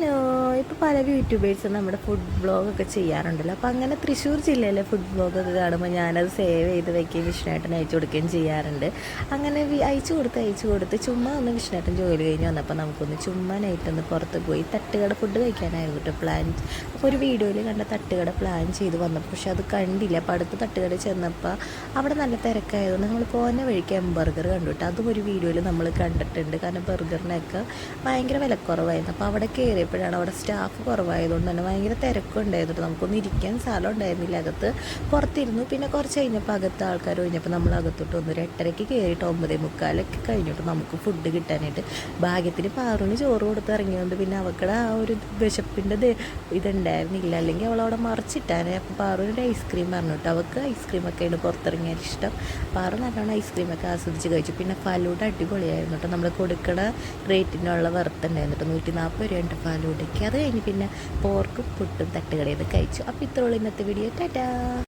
Hello, ഇപ്പോൾ പല യൂട്യൂബേഴ്സും നമ്മുടെ ഫുഡ് വ്ളോഗൊക്കെ ചെയ്യാറുണ്ടല്ലോ. അപ്പോൾ അങ്ങനെ തൃശ്ശൂർ ജില്ലയിലെ ഫുഡ് വ്ളോഗൊക്കെ കാണുമ്പോൾ ഞാനത് സേവ് ചെയ്ത് വയ്ക്കുകയും വിഷ്ണുവേട്ടന് അയച്ചു കൊടുക്കുകയും ചെയ്യാറുണ്ട്. അങ്ങനെ അയച്ചു കൊടുത്ത് ചുമ്മാ ഒന്ന് വിഷ്ണുവേട്ടൻ ജോലി കഴിഞ്ഞ് വന്നപ്പോൾ നമുക്കൊന്ന് ചുമ്മാ നൈറ്റൊന്ന് പുറത്ത് പോയി തട്ടുകട ഫുഡ് കഴിക്കാനായിരുന്നു കേട്ടോ പ്ലാൻ. അപ്പോൾ ഒരു വീഡിയോയിൽ കണ്ട തട്ടുകട പ്ലാൻ ചെയ്ത് വന്നപ്പോൾ പക്ഷെ അത് കണ്ടില്ല. അപ്പോൾ അടുത്ത തട്ടുകട ചെന്നപ്പോൾ അവിടെ നല്ല തിരക്കായതുകൊണ്ട് നമ്മൾ പോകുന്ന വഴിക്ക് ബർഗർ കണ്ടു കേട്ടോ. അതും ഒരു വീഡിയോയിൽ നമ്മൾ കണ്ടിട്ടുണ്ട്. കാരണം ബർഗറിനൊക്കെ ഭയങ്കര വിലക്കുറവായിരുന്നു. അപ്പോൾ അവിടെ കയറിയപ്പോഴാണ് അവിടെ സ്റ്റാഫ് കുറവായതുകൊണ്ട് തന്നെ ഭയങ്കര തിരക്കുണ്ടായിരുന്നു. നമുക്കൊന്നും ഇരിക്കാൻ സ്ഥലം ഉണ്ടായിരുന്നില്ല അകത്ത്. പുറത്തിരുന്നു. പിന്നെ കുറച്ച് കഴിഞ്ഞപ്പോൾ അകത്ത് ആൾക്കാർ കഴിഞ്ഞപ്പോൾ നമ്മൾ അകത്തോട്ട് വന്നു. ഒരു 8:30 കയറിയിട്ട് 9:45 കഴിഞ്ഞിട്ട് നമുക്ക് ഫുഡ് കിട്ടാനായിട്ട്. ഭാഗ്യത്തിന് പാറുവിന് ചോറ് കൊടുത്ത് ഇറങ്ങിയതുകൊണ്ട് പിന്നെ അവക്കടെ ആ ഒരു വിശപ്പിൻ്റെ ഇതുണ്ടായിരുന്നില്ല. അല്ലെങ്കിൽ അവളവിടെ മറിച്ചിട്ടാണ്. അപ്പോൾ പാറുവിനൊരു ഐസ്ക്രീം പറഞ്ഞു കേട്ടോ. അവൾക്ക് ഐസ്ക്രീമൊക്കെയാണ് പുറത്തിറങ്ങിയാൽ ഇഷ്ടം. പാറു നല്ലോണം ഐസ്ക്രീമൊക്കെ ആസ്വദിച്ച് കഴിച്ചു. പിന്നെ ഫലൂഡ അടിപൊളിയായിരുന്നു കേട്ടോ. നമ്മൾ കൊടുക്കണ റേറ്റിനുള്ള വെറുത്തുണ്ടായിരുന്നു കേട്ടോ. 140 രൂപ ഫലൂഡയ്ക്ക്. അത് കഴിഞ്ഞ് പിന്നെ പോർക്കും പുട്ടും തട്ടുകടയിൽ നിന്ന് കഴിച്ചു. അപ്പോൾ ഇത്രയുള്ള ഇന്നത്തെ വീഡിയോ. ടാറ്റാ.